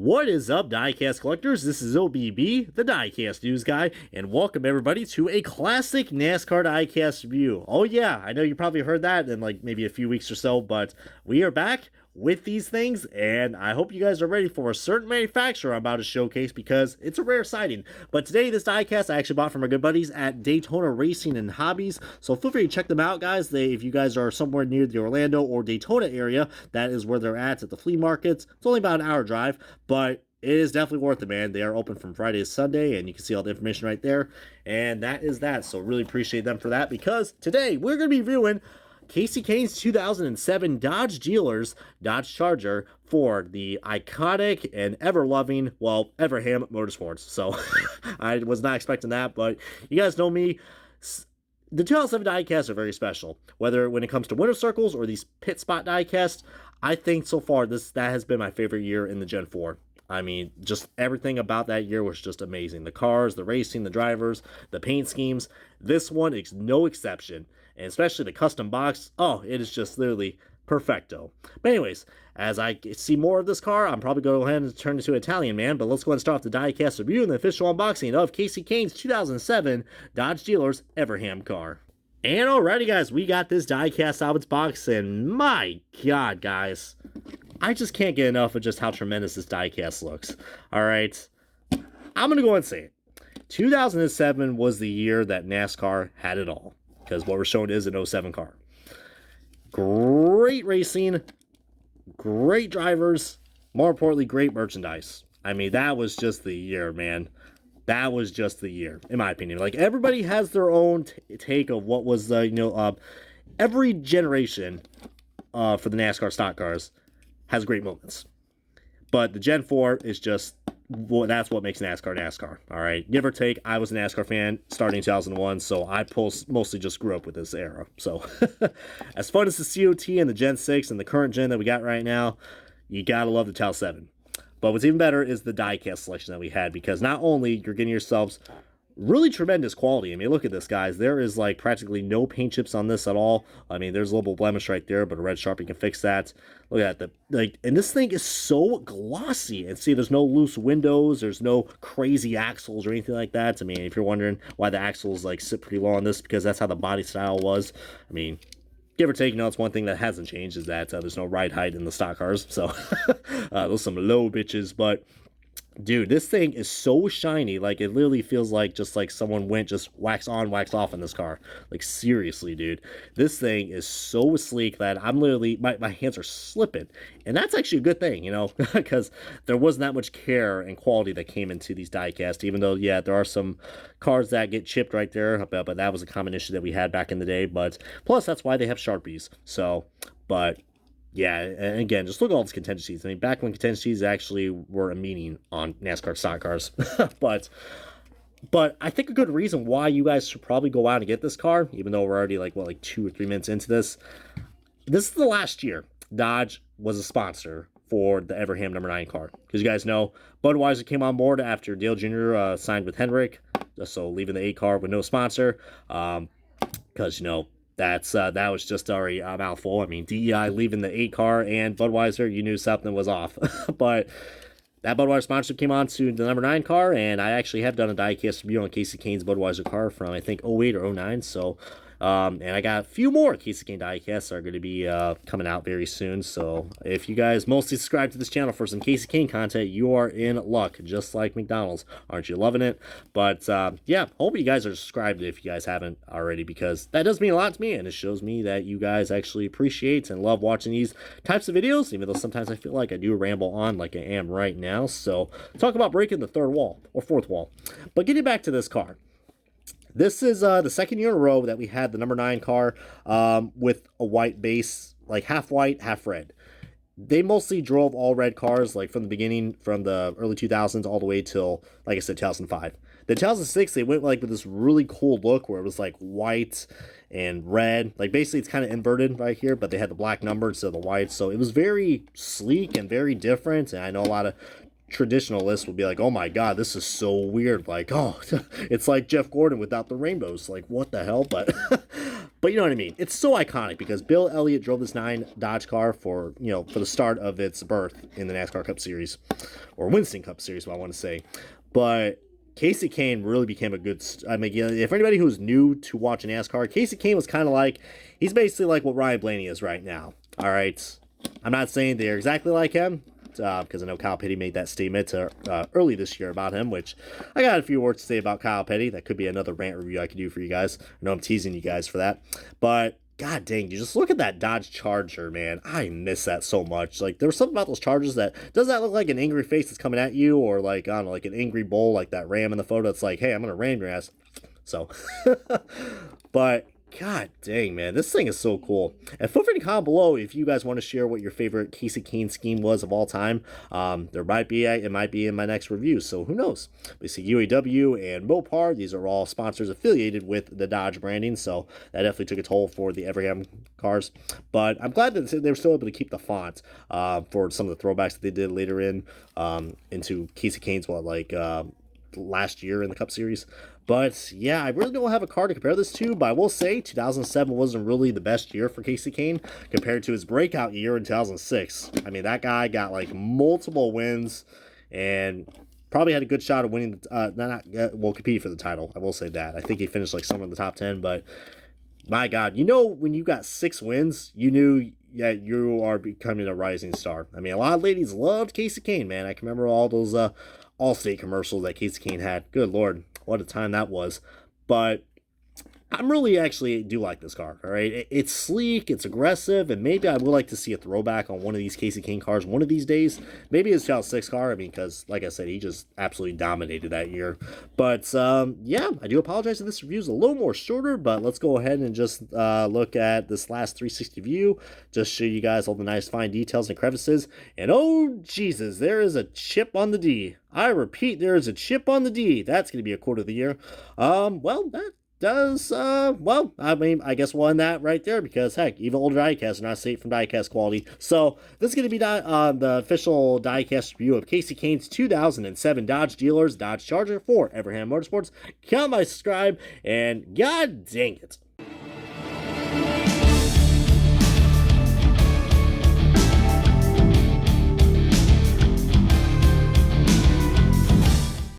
What is up, diecast collectors? This is OBB, the diecast news guy, and welcome everybody to a classic NASCAR diecast review. Oh yeah, I know you probably heard that in like maybe a few weeks or so, but we are back with these things, and I hope you guys are ready for a certain manufacturer I'm about to showcase because it's a rare sighting. But today, this diecast I actually bought from our good buddies at Daytona Racing and Hobbies, so feel free to check them out, guys. If you guys are somewhere near the Orlando or Daytona area, that is where they're at the flea markets. It's only about an hour drive, but it is definitely worth it, man. They are open from Friday to Sunday, and you can see all the information right there. And that is that, so really appreciate them for that, because today we're going to be reviewing Kasey Kahne's 2007 Dodge Dealers Dodge Charger for the iconic and ever-loving, well, Everham Motorsports. So I was not expecting that, but you guys know me. The 2007 diecasts are very special, whether when it comes to winner circles or these pit spot diecasts. I think so far that has been my favorite year in the Gen 4. I mean, just everything about that year was just amazing. The cars, the racing, the drivers, the paint schemes. This one is no exception. And especially the custom box. Oh, it is just literally perfecto. But anyways, as I see more of this car, I'm probably going to go ahead and turn into Italian, man. But let's go ahead and start off the diecast review and the official unboxing of Kasey Kahne's 2007 Dodge Dealers Everham car. And alrighty, guys, we got this diecast out of its box, and my God, guys, I just can't get enough of just how tremendous this diecast looks. Alright, I'm going to go ahead and say it. 2007 was the year that NASCAR had it all, because what we're showing is an 07 car. Great racing, great drivers, more importantly, great merchandise. I mean, that was just the year, man. That was just the year, in my opinion. Like, everybody has their own take of what was the, every generation for the NASCAR stock cars has great moments. But the Gen 4 is just, well, that's what makes NASCAR. All right, give or take. I was a NASCAR fan starting in 2001, so I mostly just grew up with this era. So as fun as the COT and the Gen 6 and the current gen that we got right now, you gotta love the 2007. But what's even better is the diecast selection that we had, because not only you're getting yourselves really tremendous quality. I mean, look at this, guys. There is like practically no paint chips on this at all. I mean, there's a little blemish right there, but a red Sharpie can fix that. Look at that. And this thing is so glossy. And see, there's no loose windows. There's no crazy axles or anything like that. I mean, if you're wondering why the axles like sit pretty low on this, because that's how the body style was. I mean, give or take, it's one thing that hasn't changed is that there's no ride height in the stock cars. So those some low bitches, but dude, this thing is so shiny. Like, it literally feels like just like someone went just wax on, wax off in this car. Like, seriously, dude. This thing is so sleek that I'm literally, my hands are slipping. And that's actually a good thing, because there wasn't that much care and quality that came into these diecasts, even though, yeah, there are some cars that get chipped right there, but that was a common issue that we had back in the day. But plus, that's why they have Sharpies. So, but yeah, and again, just look at all these contingencies. I mean, back when contingencies actually were a meaning on NASCAR stock cars. but I think a good reason why you guys should probably go out and get this car, even though we're already like 2 or 3 minutes into this. This is the last year Dodge was a sponsor for the Everham number 9 car. Because you guys know, Budweiser came on board after Dale Jr. Signed with Hendrick, so leaving the 8 car with no sponsor. Because, that was just already a mouthful. I mean, DEI leaving the 8 car and Budweiser, you knew something was off. But that Budweiser sponsorship came on to the number 9 car, and I actually have done a diecast review on Kasey Kahne's Budweiser car from, I think, 08 or 09. So, and I got a few more Kasey Kahne diecasts are going to be coming out very soon. So if you guys mostly subscribe to this channel for some Kasey Kahne content, you are in luck, just like McDonald's. Aren't you loving it? But yeah, hope you guys are subscribed if you guys haven't already, because that does mean a lot to me, and it shows me that you guys actually appreciate and love watching these types of videos, even though sometimes I feel like I do ramble on like I am right now. So talk about breaking the 3rd wall or 4th wall. But getting back to this car. This is the 2nd year in a row that we had the number 9 car with a white base, like half white, half red. They mostly drove all red cars, like from the beginning, from the early 2000s all the way till, like I said, 2005. The 2006, they went like with this really cool look where it was like white and red. Like, basically it's kind of inverted right here, but they had the black number instead of the white. So it was very sleek and very different. And I know a lot of traditionalists will be like, oh my God, this is so weird. Like, oh, it's like Jeff Gordon without the rainbows. Like, what the hell? But you know what I mean? It's so iconic because Bill Elliott drove this 9 Dodge car for, for the start of its birth in the NASCAR Cup Series, or Winston Cup Series, what I want to say. But Kasey Kahne really became a good, if anybody who's new to watching NASCAR, Kasey Kahne was kind of like, he's basically like what Ryan Blaney is right now. All right. I'm not saying they're exactly like him, because I know Kyle Petty made that statement early this year about him, which I got a few words to say about Kyle Petty. That could be another rant review I could do for you guys. I know I'm teasing you guys for that. But, god dang, you just look at that Dodge Charger, man. I miss that so much. Like, there was something about those Chargers that, does that look like an angry face that's coming at you? Or, like, I don't know, like an angry bull, like that ram in the photo. It's like, hey, I'm going to ram your ass. So, but god dang, man, this thing is so cool. And feel free to comment below if you guys want to share what your favorite Kasey Kahne scheme was of all time. It might be in my next review, so who knows. We see UAW and Mopar, these are all sponsors affiliated with the Dodge branding, so that definitely took a toll for the Everham cars. But I'm glad that they were still able to keep the font for some of the throwbacks that they did later into Kasey Kahne's last year in the Cup Series. But yeah, I really don't have a car to compare this to, but I will say 2007 wasn't really the best year for Kasey Kahne compared to his breakout year in 2006. I mean, that guy got like multiple wins and probably had a good shot of winning, competing for the title. I will say that. I think he finished like somewhere in the top 10, but my God, when you got 6 wins, you knew that you are becoming a rising star. I mean, a lot of ladies loved Kasey Kahne, man. I can remember all those Allstate commercials that Kasey Kahne had. Good Lord, what a time that was. But I'm really actually do like this car, all right? It's sleek, it's aggressive, and maybe I would like to see a throwback on one of these Kasey Kahne cars one of these days. Maybe his 2006 car, because, like I said, he just absolutely dominated that year. But, yeah, I do apologize if this review is a little more shorter, but let's go ahead and just look at this last 360 view, just show you guys all the nice fine details and crevices. And, oh, Jesus, there is a chip on the D. I repeat, there is a chip on the D. That's going to be a quote of the year. Well, that does, I guess we'll end that right there because, heck, even older diecasts are not safe from diecast quality. So, this is going to be the official diecast review of Kasey Kahne's 2007 Dodge Dealers Dodge Charger for Everham Motorsports. Comment, subscribe, and god dang it.